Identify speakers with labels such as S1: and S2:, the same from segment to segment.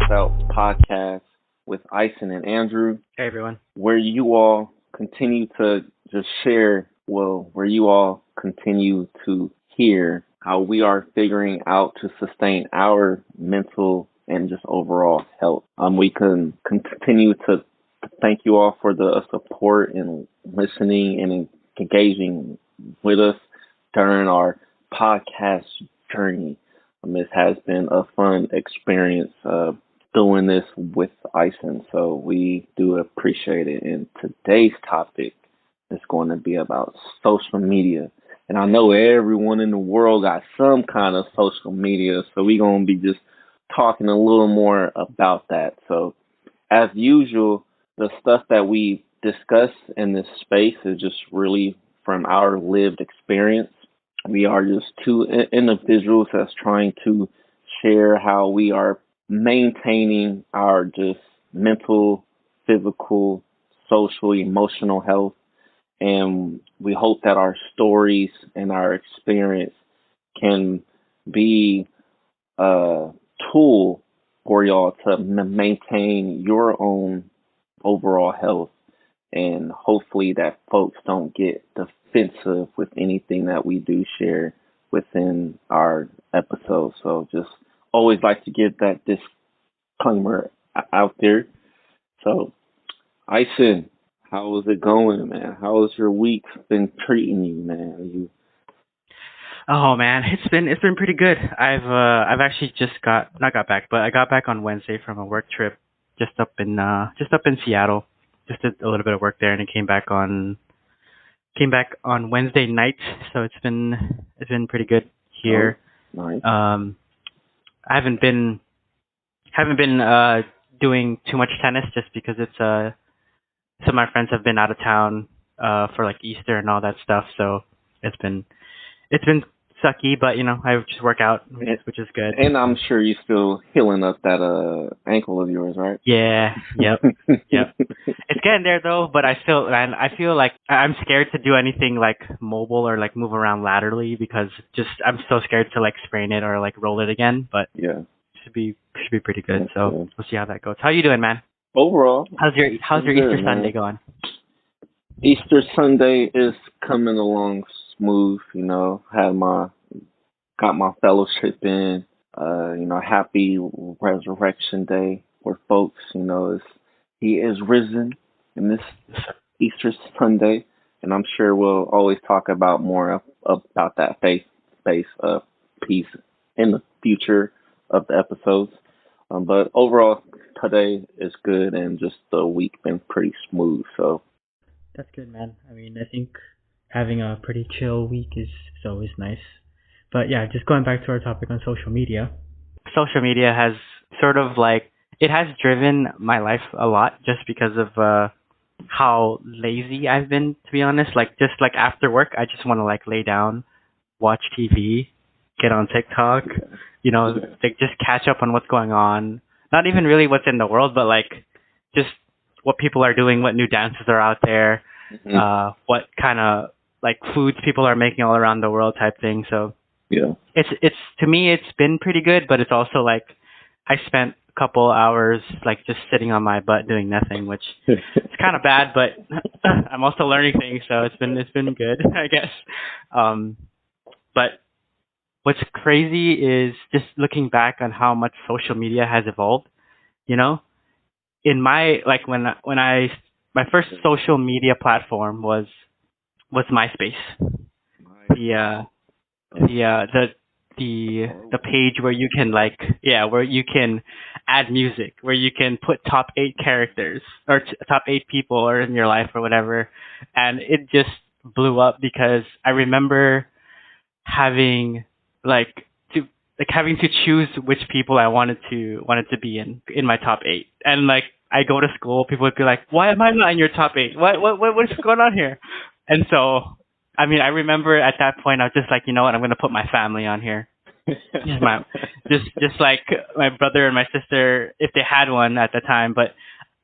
S1: Out podcast with Ison and Andrew,
S2: Hey everyone.
S1: where you all continue to just share, where you all continue to hear how we are figuring out to sustain our mental and just overall health. We can continue to thank you all for the support and listening and engaging with us during our podcast journey. This has been a fun experience doing this with Ison, so we do appreciate it. And today's topic is going to be about social media. And I know everyone in the world got some kind of social media, so we're going to be just talking a little more about that. So, as usual, the stuff that we discuss in this space is just really from our lived experience. We are just two individuals that's trying to share how we are maintaining our just mental, physical, social, emotional health. And we hope that our stories and our experience can be a tool for y'all to maintain your own overall health. And hopefully that folks don't get defensive with anything that we do share within our episodes. So just always like to get that disclaimer out there. So, Ison, how is it going, man? How has your week been treating you, man?
S2: Oh man, it's been pretty good. I've actually just not got back, but I got back on Wednesday from a work trip just up in Seattle. Just did a little bit of work there, and it came back on Wednesday night. So it's been pretty good here.
S1: Oh, nice.
S2: I haven't been doing too much tennis just because it's some of my friends have been out of town for like Easter and all that stuff. So it's been sucky, but I just work out, which is good.
S1: And I'm sure you're still healing up that ankle of yours, right?
S2: Yeah. Yep. Yep. It's getting there though, but I feel like I'm scared to do anything like mobile or like move around laterally because just I'm so scared to like sprain it or like roll it again. But
S1: yeah,
S2: should be pretty good.
S1: That's
S2: So
S1: good.
S2: we'll see how that goes. How you doing, man?
S1: Overall,
S2: How's your
S1: good,
S2: Easter
S1: man.
S2: Sunday going?
S1: Easter Sunday is coming along smooth. Got my fellowship in. Happy Resurrection Day for folks. He is risen in this Easter Sunday, and I'm sure we'll always talk about more about that faith-based piece in the future of the episodes. But overall, today is good, and just the week been pretty smooth. So
S2: That's good, man. I mean, I think having a pretty chill week is always nice. But yeah, just going back to our topic on social media. Social media has sort of like it has driven my life a lot just because of how lazy I've been, to be honest. Like just like after work, I just want to like lay down, watch TV, get on TikTok, like just catch up on what's going on. Not even really what's in the world, but like just what people are doing, what new dances are out there, what kind of like foods people are making all around the world type thing. So
S1: yeah,
S2: it's to me it's been pretty good, but it's also like I spent a couple hours like just sitting on my butt doing nothing, which it's kind of bad, but I'm also learning things, so it's been good, I guess. But what's crazy is just looking back on how much social media has evolved. You know, in my like when I my first social media platform was MySpace. The the page where you can where you can add music, where you can put top 8 characters or top 8 people or in your life or whatever, and it just blew up because I remember having like to having to choose which people I wanted to be in my top 8, and like I go to school, people would be like, "Why am I not in your top 8? What's going on here?" And so I mean, I remember at that point, I was just like, you know what, I'm going to put my family on here. Just like my brother and my sister, if they had one at the time. But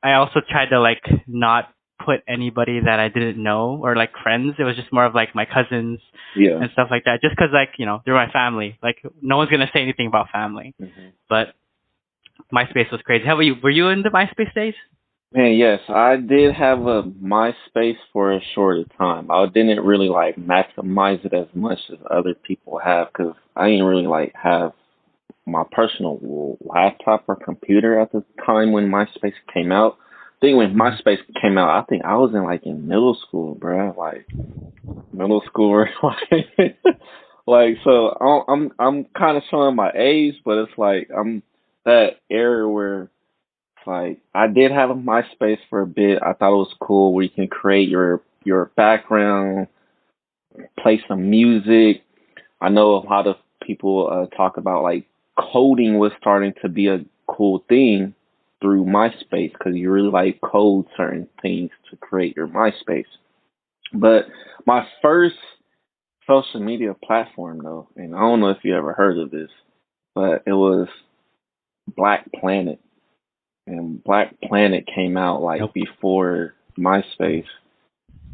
S2: I also tried to like not put anybody that I didn't know or like friends. It was just more of like my cousins
S1: yeah,
S2: and stuff like that. Just because like, they're my family. Like no one's going to say anything about family.
S1: Mm-hmm.
S2: But MySpace was crazy. How about you? Were you in the MySpace days?
S1: Man, yes, I did have a MySpace for a short time. I didn't really like maximize it as much as other people have because I didn't really like have my personal laptop or computer at the time when MySpace came out. I think when
S2: Mm-hmm.
S1: MySpace came out, I think I was in like in middle school, bro. Like middle school, or like, like so. I'm kind of showing my age, but it's like I'm that era where it's like I did have a MySpace for a bit. I thought it was cool where you can create your background, play some music. I know a lot of people talk about like coding was starting to be a cool thing through MySpace because you really like code certain things to create your MySpace. But my first social media platform though, and I don't know if you ever heard of this, but it was Black Planet. And Black Planet came out like
S2: Nope.
S1: before MySpace,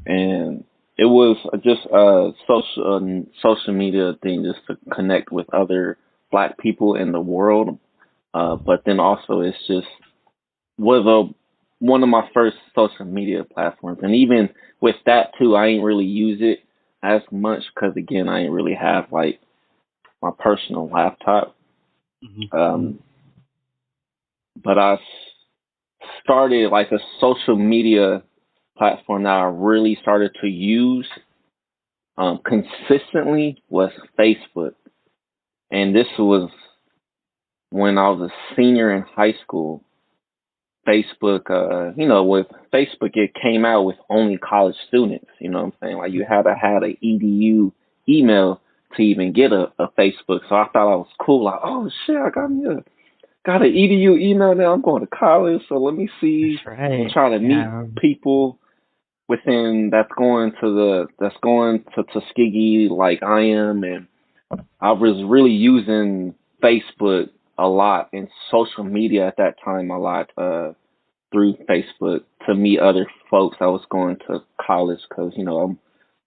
S1: and it was just a social media thing just to connect with other Black people in the world. But then also it's just was a one of my first social media platforms, and even with that too, I ain't really use it as much because again, I ain't really have like my personal laptop.
S2: Mm-hmm.
S1: Um, but I started like a social media platform that I really started to use consistently was Facebook, and this was when I was a senior in high school. Facebook, with Facebook, it came out with only college students. You know what I'm saying? Like you had to have an edu email to even get a Facebook. So I thought I was cool. Like, oh shit, I got an edu email now. I'm going to college, so let me
S2: That's
S1: see. I'm
S2: right.
S1: trying to meet
S2: Yeah.
S1: people within that's going to Tuskegee like I am, and I was really using Facebook a lot and social media at that time a lot through Facebook to meet other folks. I was going to college because I'm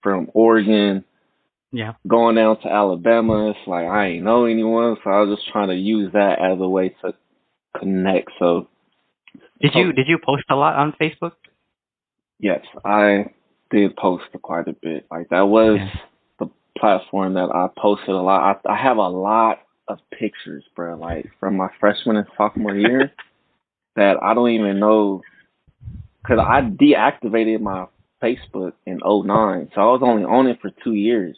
S1: from Oregon,
S2: Yeah.
S1: going down to Alabama. It's like I ain't know anyone, so I was just trying to use that as a way to connect. So
S2: Did you post a lot on Facebook?
S1: yes, I did post quite a bit. Like that was
S2: Yeah.
S1: the platform that I posted a lot. I have a lot of pictures, bro. Like from my freshman and sophomore year that I don't even know because I deactivated my Facebook in '09, so I was only on it for 2 years.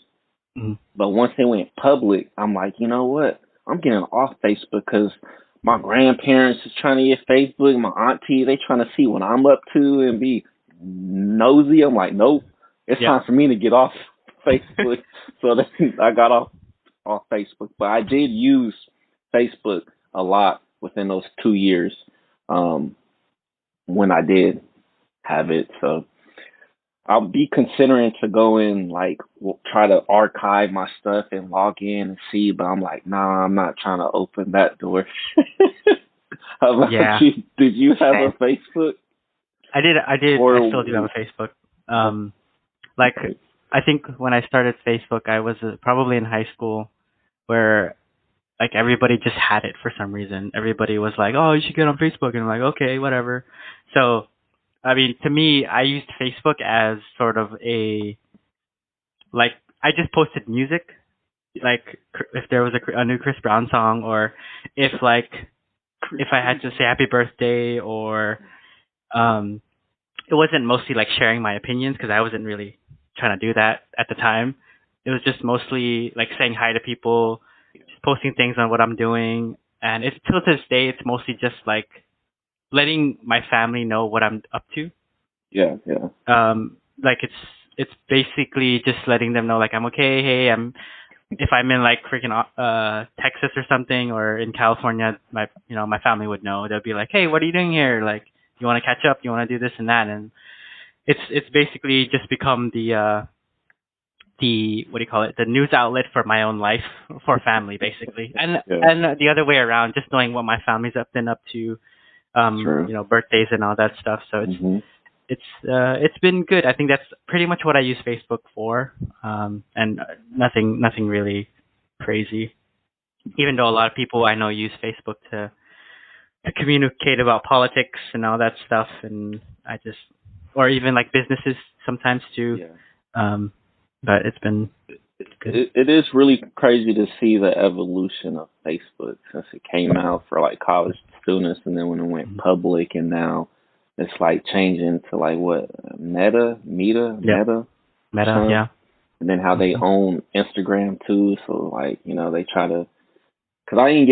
S2: Mm-hmm.
S1: But once it went public, I'm like, you know what? I'm getting off Facebook because my grandparents is trying to get Facebook. My auntie, they trying to see what I'm up to and be nosy. I'm like, nope. It's
S2: Yeah.
S1: time for me to get off Facebook. So then I got off Facebook. But I did use Facebook a lot within those 2 years um, when I did have it. So I'll be considering to go in, like, try to archive my stuff and log in and see, but I'm like, nah, I'm not trying to open that door. How about
S2: Yeah.
S1: you? Did you have a
S2: Same.
S1: Facebook
S2: I did. I did. I
S1: or
S2: still do have a Facebook. Like
S1: okay?
S2: I think when I started Facebook, I was probably in high school, where like everybody just had it for some reason. Everybody was like, "Oh, you should get on Facebook," and I'm like, "Okay, whatever." So I mean, to me, I used Facebook as sort of a like I just posted music, like if there was a new Chris Brown song, or if like if I had to say happy birthday, or um it wasn't mostly like sharing my opinions because I wasn't really trying to do that at the time. It was just mostly like saying hi to people, just posting things on what I'm doing, and it's till to this day it's mostly just like letting my family know what I'm up to.
S1: Yeah, yeah,
S2: Like it's basically just letting them know like I'm okay. Hey, I'm if I'm in like freaking Texas or something, or in California, my family would know. They'll be like, hey, what are you doing here? Like, you want to catch up? You want to do this and that? And it's basically just become the what do you call it, the news outlet for my own life, for family basically,
S1: yeah.
S2: and the other way around, just knowing what my family's been up to,
S1: True.
S2: birthdays and all that stuff. So
S1: Mhm.
S2: it's been good. I think that's pretty much what I use Facebook for, and nothing really crazy. Even though a lot of people I know use Facebook to to communicate about politics and all that stuff, and or even like businesses sometimes too.
S1: Yeah.
S2: But it's been good.
S1: It is really crazy to see the evolution of Facebook since it came out for like college students, and then when it went public, and now it's like changing to like what Meta,
S2: Yeah.
S1: and then how they own Instagram too. So like they try to, cause I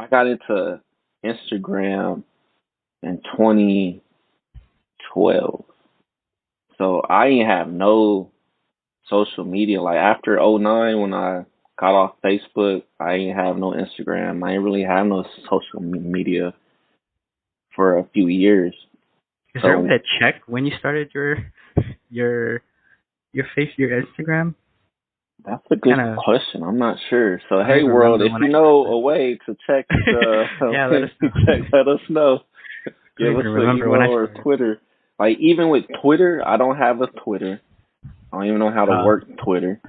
S1: got into Instagram in 2012, so I ain't have no social media. Like after '09, when I got off Facebook, I ain't have no Instagram. I ain't really have no social media for a few years.
S2: Is there a way to check when you started your Instagram?
S1: That's a good question. I'm not sure. So hey world, if you know a way to check
S2: yeah, let us know.
S1: let us know.
S2: Give us an email
S1: or Twitter. Like even with Twitter, I don't have a Twitter. I don't even know how to work Twitter.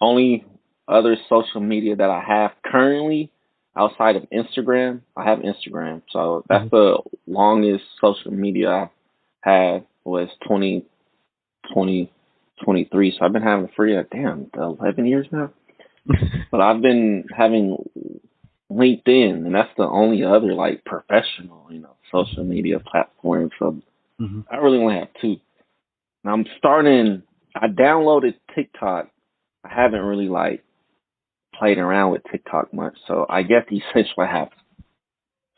S1: Only other social media that I have currently outside of Instagram, I have Instagram. So that's the longest social media I had was 2023. So I've been having it for 11 years now. But I've been having LinkedIn, and that's the only other like professional, social media platform. So I really only have two. And I downloaded TikTok. I haven't really like played around with TikTok much. So I guess essentially I have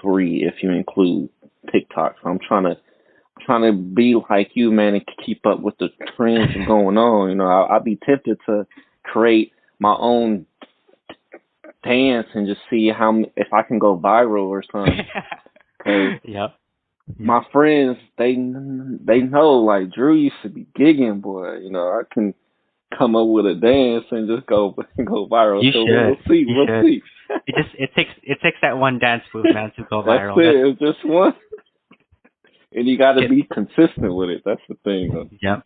S1: three if you include TikTok. So I'm trying to be like you, man, and keep up with the trends going on. I'd be tempted to create my own dance and just see if I can go viral or something.
S2: Yep.
S1: My friends, they know like Drew used to be gigging, boy. I can come up with a dance and just go viral.
S2: You
S1: so
S2: should.
S1: We'll see.
S2: It takes that one dance move, man, to go viral.
S1: It's just one, and you got to be consistent with it. That's the thing.
S2: Yep.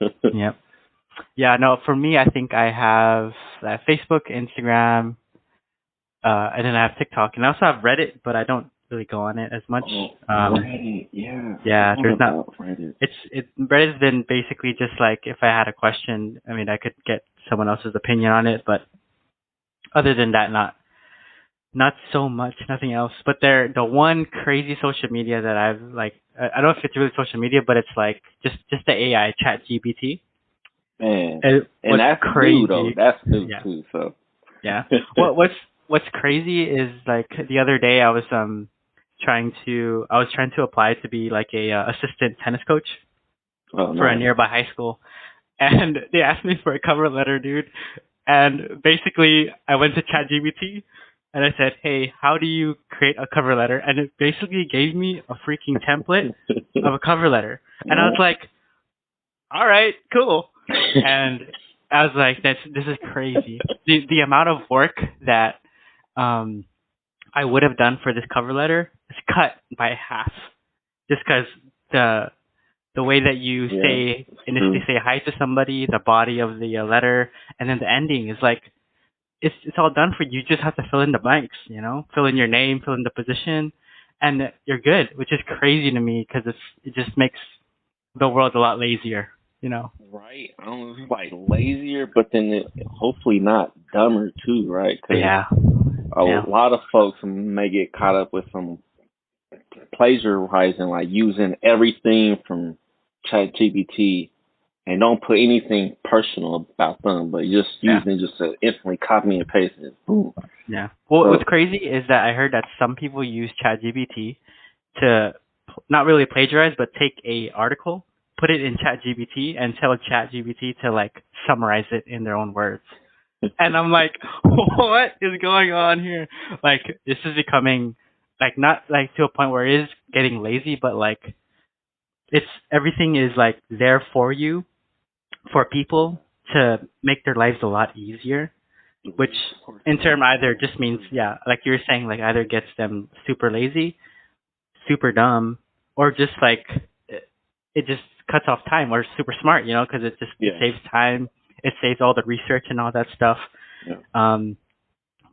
S2: Yeah. No, for me, I think I have Facebook, Instagram, and then I have TikTok, and I also have Reddit, but I don't really go on it as much.
S1: Reddit, yeah.
S2: Yeah, there's not.
S1: Reddit.
S2: Reddit's been basically just like if I had a question, I mean, I could get someone else's opinion on it, but other than that, not so much, nothing else. But the one crazy social media that I've like, I don't know if it's really social media, but it's like just the AI ChatGPT.
S1: Man, and that's
S2: crazy.
S1: New though. That's new too. So
S2: yeah, what's crazy is like the other day I was trying to apply to be like a assistant tennis coach for a nearby high school, and they asked me for a cover letter, dude. And basically, I went to ChatGPT and I said, "Hey, how do you create a cover letter?" And it basically gave me a freaking template of a cover letter, and I was like, "All right, cool." And I was like, this is crazy. The amount of work that I would have done for this cover letter is cut by half, just because the way that you initially say hi to somebody, the body of the letter, and then the ending is like it's all done for you. You just have to fill in the blanks, fill in your name, fill in the position, and you're good. Which is crazy to me because it just makes the world a lot lazier.
S1: Right. I don't know if it's like lazier, but then hopefully not dumber too, right? A lot of folks may get caught up with some plagiarizing, like using everything from ChatGPT and don't put anything personal about them, but just using it just to instantly copy and paste it. Boom.
S2: Yeah. Well, what's crazy is that I heard that some people use ChatGPT to not really plagiarize, but take a article, put it in ChatGPT, and tell ChatGPT to like summarize it in their own words. And I'm like, what is going on here? Like, this is becoming like not like to a point where it is getting lazy, but like everything is like there for you, for people to make their lives a lot easier, which in turn either just means, like you were saying, like either gets them super lazy, super dumb, or just like it just cuts off time, or super smart, because it just it saves time, it saves all the research and all that stuff.
S1: Yeah.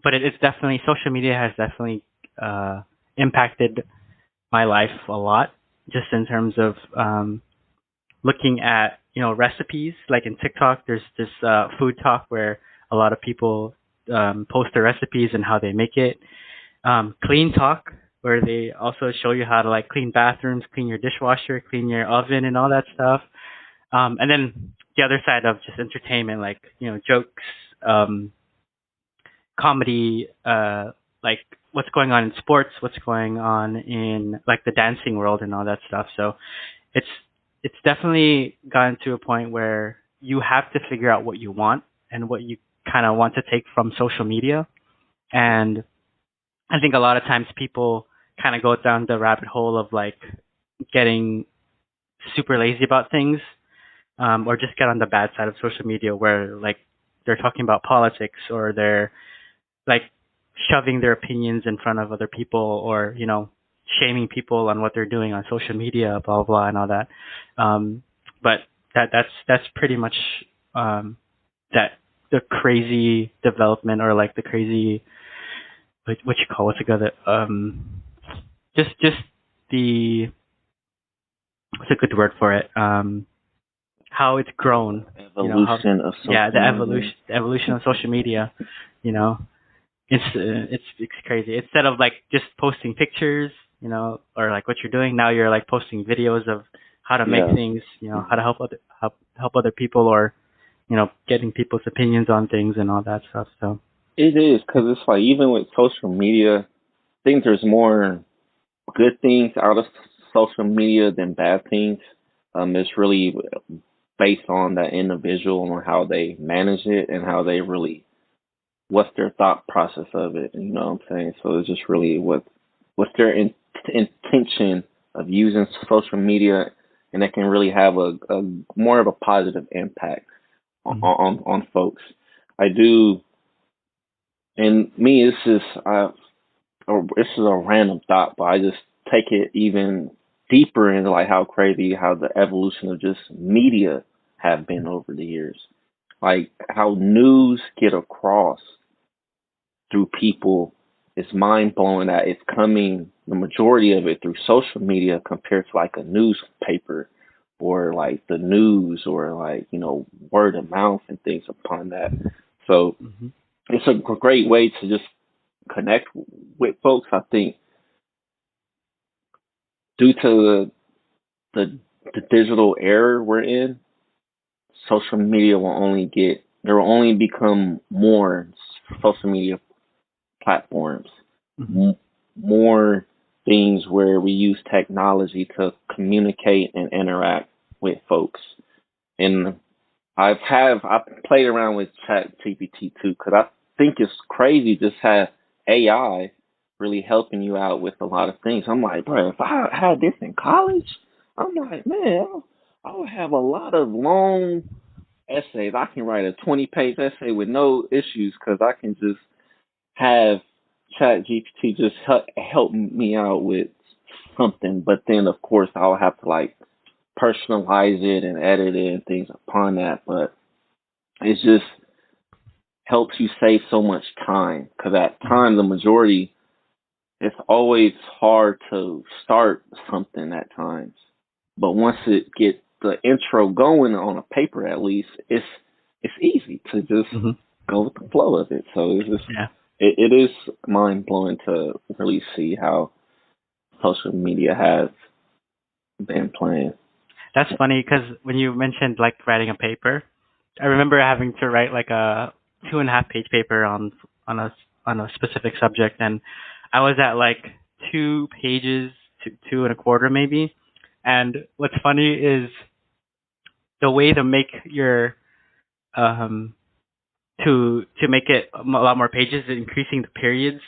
S2: But it's definitely, social media has definitely impacted my life a lot, just in terms of looking at recipes. Like in TikTok, there's this food talk where a lot of people post their recipes and how they make it. Clean talk, where they also show you how to like clean bathrooms, clean your dishwasher, clean your oven, and all that stuff. And then the other side of just entertainment, like jokes, comedy, like what's going on in sports, what's going on in like the dancing world and all that stuff. So it's definitely gotten to a point where you have to figure out what you want and what you kind of want to take from social media. And I think a lot of times people kind of go down the rabbit hole of like getting super lazy about things, or just get on the bad side of social media where like they're talking about politics, or they're like shoving their opinions in front of other people, or shaming people on what they're doing on social media, blah blah, blah and all that. But that's pretty much that the crazy development, or like the crazy what's it called, just the what's a good word for it, how it's grown,
S1: evolution of social
S2: the
S1: media.
S2: evolution of social media. It's crazy. Instead of like just posting pictures, or like what you're doing now, you're like posting videos of how to make things, how to help other people, or getting people's opinions on things and all that stuff. So
S1: It is, because it's like, even with social media, I think there's more good things out of social media than bad things. It's really based on that individual and how they manage it, and how they really, what's their thought process of it. You know what I'm saying? So it's just really what's their intention of using social media, and that can really have a more of a positive impact on folks. I do. And me, this is a random thought, but I just take it even deeper into like how crazy how the evolution of just media have been over the years. Like how news get across through people. It's mind blowing that it's coming, the majority of it, through social media compared to like a newspaper, or like the news, or like word of mouth and things upon that. So it's a great way to just connect with folks. I think due to the digital era we're in, social media there will only become more social media platforms, more things where we use technology to communicate and interact with folks. And I've played around with ChatGPT too, because I think it's crazy just have AI really helping you out with a lot of things. I'm like, bro, if I had this in college, I'm like, man, I would have a lot of long essays. I can write a 20-page essay with no issues, because I can just have ChatGPT just help me out with something. But then, of course, I'll have to like personalize it and edit it and things upon that. But it just helps you save so much time, because at time, the majority, it's always hard to start something at times. But once it get the intro going on a paper, at least it's easy to just go with the flow of it. So it's just it is mind blowing to really see how social media has been playing.
S2: That's funny, because when you mentioned like writing a paper, I remember having to write like a 2.5-page paper on a specific subject, and I was at like 2 pages to 2.25 maybe. And what's funny is the way to make your to make it a lot more pages is increasing the periods,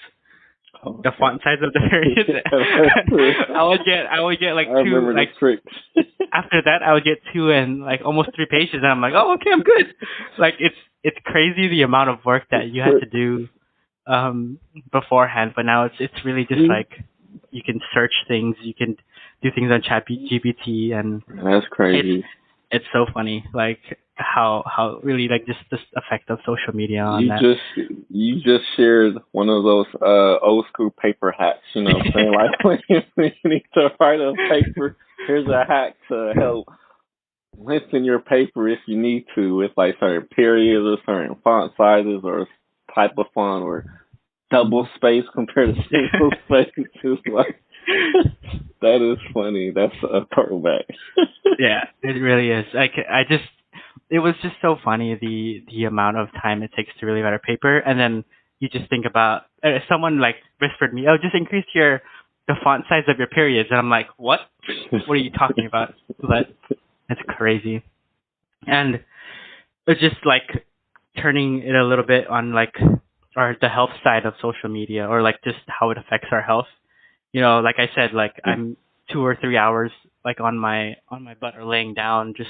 S2: the font size of the periods. I would get like 2, like after that I would get 2 and like almost 3 pages, and I'm like, oh, okay, I'm good. Like it's crazy the amount of work that you had to do beforehand, but now it's really just like you can search things, you can do things on ChatGPT, and
S1: that's crazy.
S2: It's so funny. Like how really like just this effect of social media on
S1: You
S2: that.
S1: just you just shared one of those old school paper hacks, you know what I'm saying? Like when you need to write a paper, here's a hack to help lengthen your paper if you need to with like certain periods or certain font sizes or type of font or double space compared to single space. It's like that is funny. That's a throwback.
S2: Yeah, it really is. I just it was just so funny the amount of time it takes to really write a paper, and then you just think about someone like whispered me, "Oh, just increase the font size of your periods," and I'm like, "What? What are you talking about?" But it's crazy, and it's just like turning it a little bit on like or the health side of social media or like just how it affects our health. You know, like I said, like I'm 2 or 3 hours like on my butt or laying down, just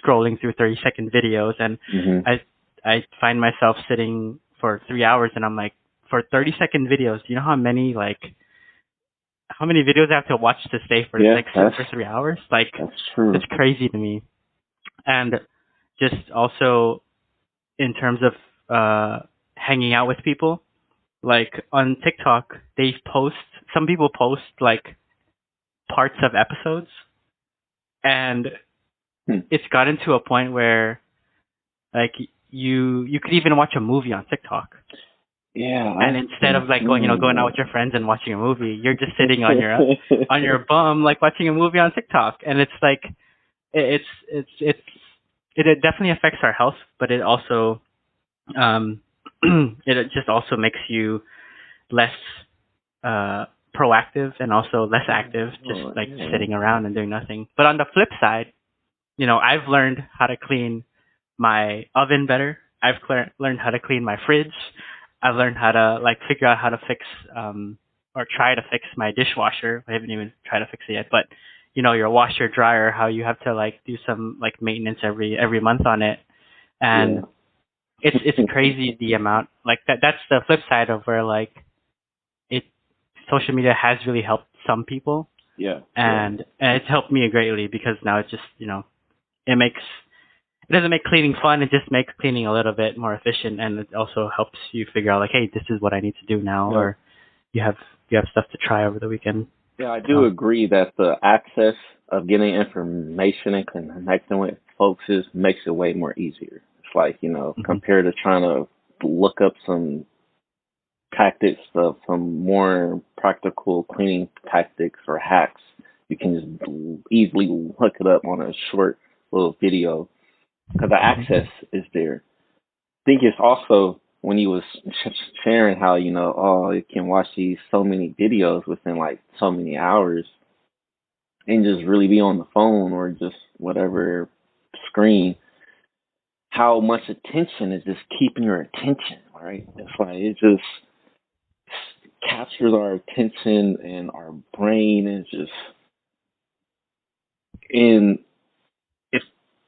S2: scrolling through 30-second videos, and
S1: Mhm.
S2: I find myself sitting for 3 hours, and I'm like, for 30-second videos, do you know how many videos I have to watch to stay for
S1: Yeah,
S2: like sit for 3 hours? Like
S1: that's true.
S2: it's crazy to me, and just also in terms of hanging out with people. Like on TikTok, some people post like parts of episodes, and
S1: Hmm.
S2: it's gotten to a point where like you could even watch a movie on TikTok.
S1: Yeah,
S2: And instead of like going out with your friends and watching a movie, you're just sitting on your bum like watching a movie on TikTok, and it's like it's it definitely affects our health, but it also um it just also makes you less proactive and also less active, just like sitting around and doing nothing. But on the flip side, I've learned how to clean my oven better. I've learned how to clean my fridge. I've learned how to like figure out how to fix or try to fix my dishwasher. I haven't even tried to fix it yet, but your washer dryer, how you have to like do some like maintenance every month on it, and it's crazy the amount like that's the flip side of where like it social media has really helped some people,
S1: Yeah.
S2: and it's helped me greatly because now it's just it makes it doesn't make cleaning fun, it just makes cleaning a little bit more efficient, and it also helps you figure out like, hey, this is what I need to do now,
S1: Yeah.
S2: or you have stuff to try over the weekend.
S1: Yeah, I do agree that the access of getting information and connecting with folks makes it way more easier. It's like, compared to trying to look up some tactics of some more practical cleaning tactics or hacks, you can just easily look it up on a short little video because the access is there. I think it's also when you was sharing how you can watch these so many videos within like so many hours and just really be on the phone or just whatever screen. How much attention is just keeping your attention, right? It's like it just captures our attention and our brain is just and if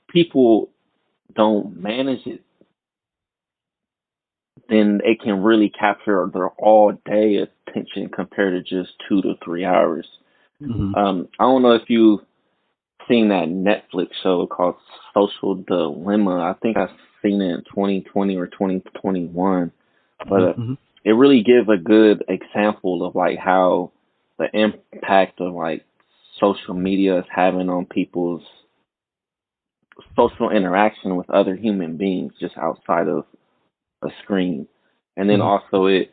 S1: people don't manage it, then it can really capture their all day attention compared to just 2 to 3 hours. I don't know if you seen that Netflix show called Social Dilemma. I think I've seen it in 2020 or 2021, but it really gives a good example of like how the impact of like social media is having on people's social interaction with other human beings just outside of a screen. And then also it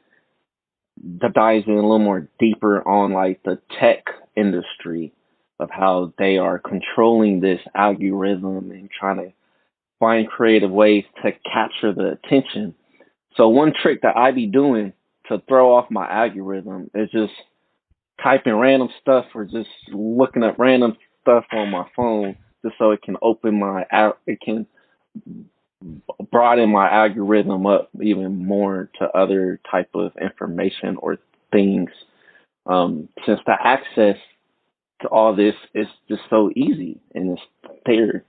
S1: dives in a little more deeper on like the tech industry of how they are controlling this algorithm and trying to find creative ways to capture the attention. So one trick that I be doing to throw off my algorithm is just typing random stuff or just looking up random stuff on my phone just so it can it can broaden my algorithm up even more to other type of information or things. Since the access to all this is just so easy and it's there.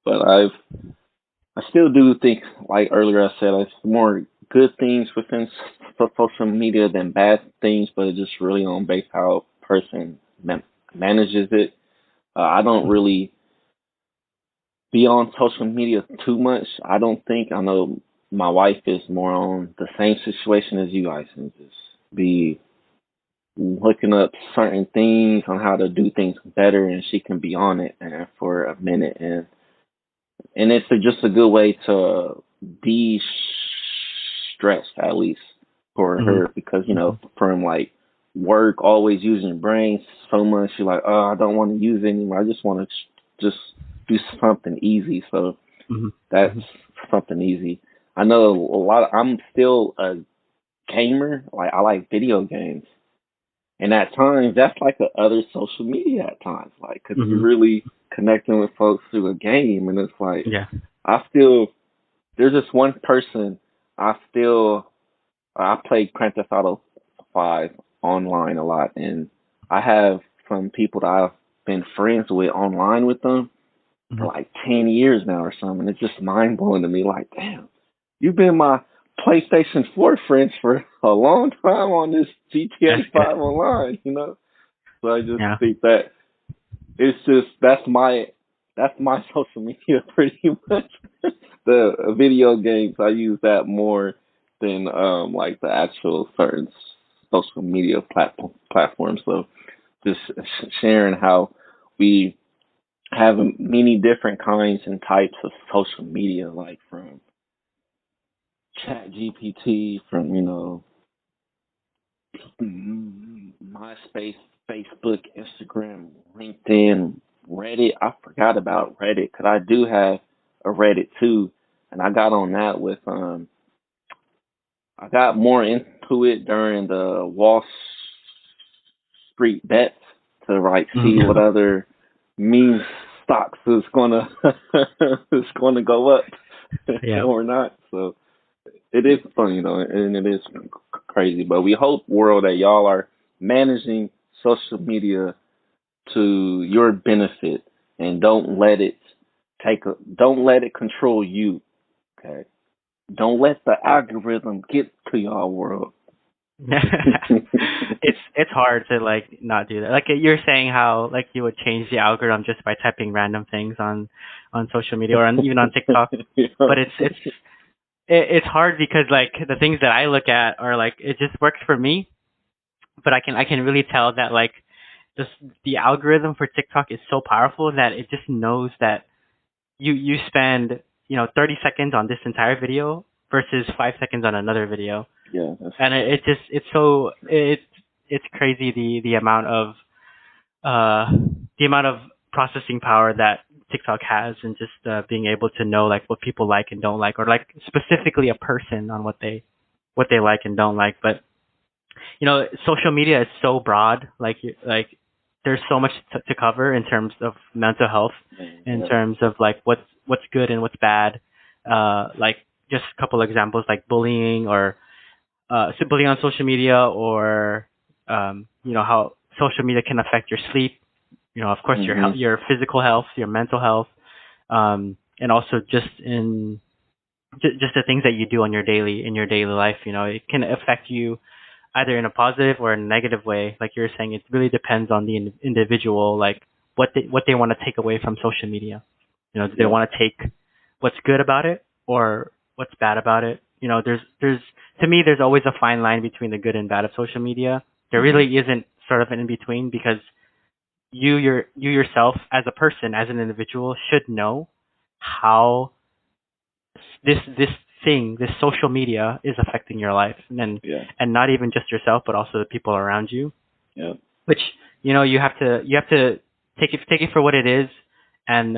S1: But I still do think, like earlier I said, it's more good things within social media than bad things, but it's just really on base how a person manages it. I don't really be on social media too much. I don't think. I know my wife is more on the same situation as you guys, and just be looking up certain things on how to do things better, and she can be on it for a minute, and it's just a good way to de stress, at least for
S2: Mhm.
S1: her, because
S2: Mhm.
S1: from like work, always using your brain so much, you're like, oh, I don't want to use it anymore. I just want to just do something easy. So
S2: Mhm.
S1: that's
S2: Mhm.
S1: something easy. I know a lot. I'm still a gamer. Like, I like video games, and at times that's like the other social media. At times, like, because you're
S2: Mhm.
S1: really connecting with folks through a game, and it's like
S2: Yeah.
S1: I still there's this one person I still I play Grand Theft Auto 5 online a lot, and I have some people that I've been friends with online with them for
S2: Mhm.
S1: like 10 years now or something. It's just mind blowing to me. Like, damn, you've been my PlayStation 4 friends for a long time on this
S2: That's
S1: GTA
S2: good.
S1: 5 online. So I just
S2: Yeah.
S1: think that it's just that's my social media pretty much. The video games, I use that more than like the actual certain social media platforms. So just sharing how we have many different kinds and types of social media, like from Chat GPT, from MySpace, Facebook, Instagram, LinkedIn, Reddit. I forgot about Reddit because I do have a Reddit too, and I got on that with I got more into it during the Wall Street bets to like see what
S2: Mhm.
S1: other meme stocks is gonna is gonna go up
S2: Yeah.
S1: or not. So it is fun, and it is crazy. But we hope, world, that y'all are managing social media to your benefit, and don't let it control you. Okay, don't let the algorithm get to y'all, world.
S2: It's hard to like not do that. Like you're saying how like you would change the algorithm just by typing random things on social media or even on TikTok.
S1: Yeah.
S2: But it's hard because like the things that I look at are like it just works for me, but I can really tell that like just the algorithm for TikTok is so powerful that it just knows that you spend 30 seconds on this entire video versus 5 seconds on another video,
S1: Yeah, that's
S2: and it just it's crazy the amount of uh the amount of processing power that TikTok has, and just being able to know like what people like and don't like, or like specifically a person on what they like and don't like. But social media is so broad. Like there's so much to cover in terms of mental health,
S1: man,
S2: in
S1: yeah.
S2: terms of like what's good and what's bad. Like just a couple examples like bullying, or bullying on social media, or how social media can affect your sleep. Of course, your
S1: Mhm.
S2: your physical health, your mental health, and also just in just the things that you do on your daily life. It can affect you either in a positive or a negative way. Like you're saying, it really depends on the individual, like what they want to take away from social media. Do they
S1: Yeah.
S2: want to take what's good about it or what's bad about it? There's to me, there's always a fine line between the good and bad of social media. There
S1: Mhm.
S2: really isn't sort of an in between, because you yourself as a person, as an individual, should know how this thing, this social media, is affecting your life,
S1: Yeah.
S2: and not even just yourself, but also the people around you.
S1: Yeah.
S2: Which you have to take it for what it is, and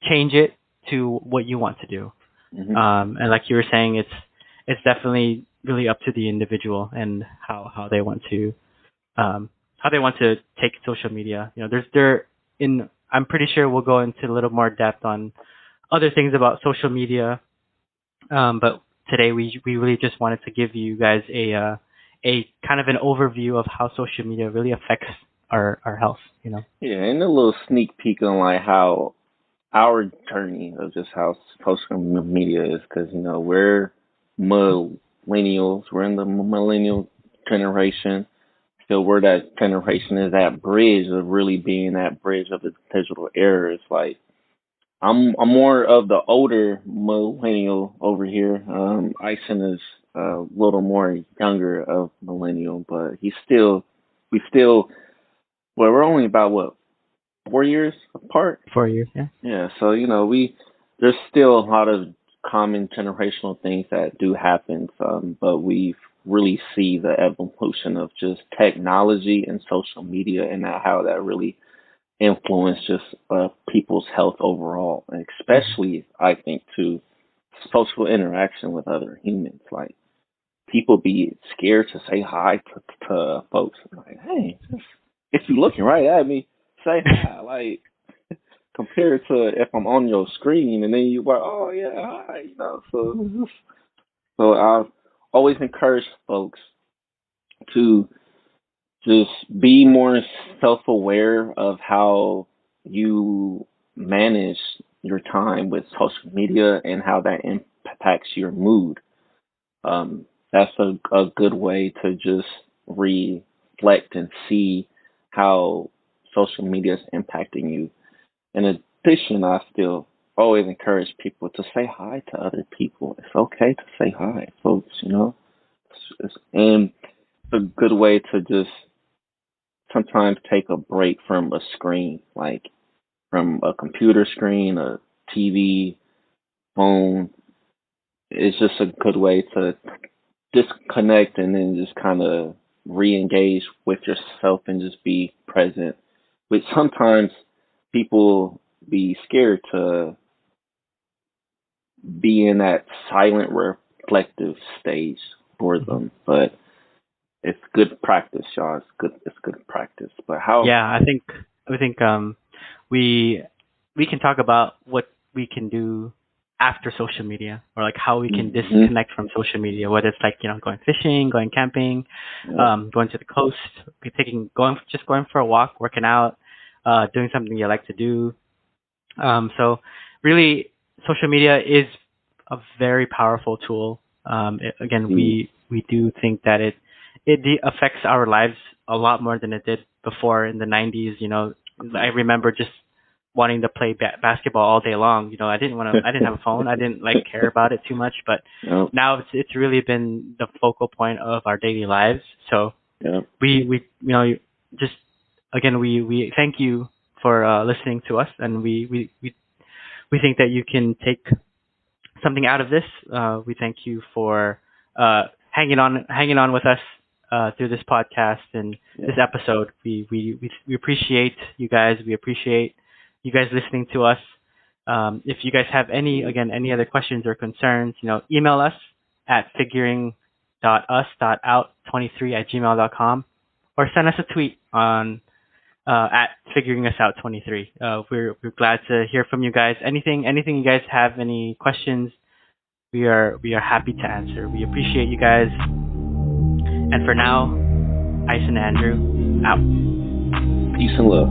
S2: change it to what you want to do.
S1: Mhm.
S2: And like you were saying, it's definitely really up to the individual and um, how they want to take social media. I'm pretty sure we'll go into a little more depth on other things about social media, but today we really just wanted to give you guys a kind of an overview of how social media really affects our health.
S1: Yeah, and a little sneak peek on like how our journey of just how social media is, because we're millennials, we're in the millennial generation. So we're that generation, is that bridge of really being that bridge of the digital era. It's like I'm more of the older millennial over here. Ison is a little more younger of millennial, but we still, well, we're only about what 4 years apart.
S2: 4 years, yeah.
S1: Yeah, so there's still a lot of common generational things that do happen, but we really see the evolution of just technology and social media and how that really influence just people's health overall, and especially I think to social interaction with other humans. Like people be scared to say hi to folks. Like, hey, if you're looking right at me, say hi. Like compared to if I'm on your screen and then you like, oh yeah, hi, So I've always encouraged folks to just be more self-aware of how you manage your time with social media and how that impacts your mood. That's a good way to just reflect and see how social media is impacting you. In addition, I still always encourage people to say hi to other people. It's okay to say hi, folks, and it's a good way to just sometimes take a break from a screen, like from a computer screen, a TV, phone. It's just a good way to disconnect and then just kind of re-engage with yourself and just be present. Which sometimes people be scared to be in that silent reflective stage for them, but it's good practice, y'all. It's good practice. But how?
S2: Yeah, I think we can talk about what we can do after social media, or like how we can disconnect from social media, whether it's like going fishing, going camping, going to the coast, going for a walk, working out, doing something you like to do. So really, social media is a very powerful tool. Again, we do think that it affects our lives a lot more than it did before in the 90s. I remember just wanting to play basketball all day long. I didn't have a phone. I didn't care about it too much, but now it's really been the focal point of our daily lives. So we just again we thank you for listening to us, and we think that you can take something out of this. We thank you for hanging on with us through this podcast and this episode. We appreciate you guys. We appreciate you guys listening to us. If you guys have any other questions or concerns, email us at figuring.us.out23@gmail.com, or send us a tweet on at figuringusout23. We're glad to hear from you guys. Anything you guys have, any questions, we are happy to answer. We appreciate you guys. And for now, Ice and Andrew, out.
S1: Peace and love.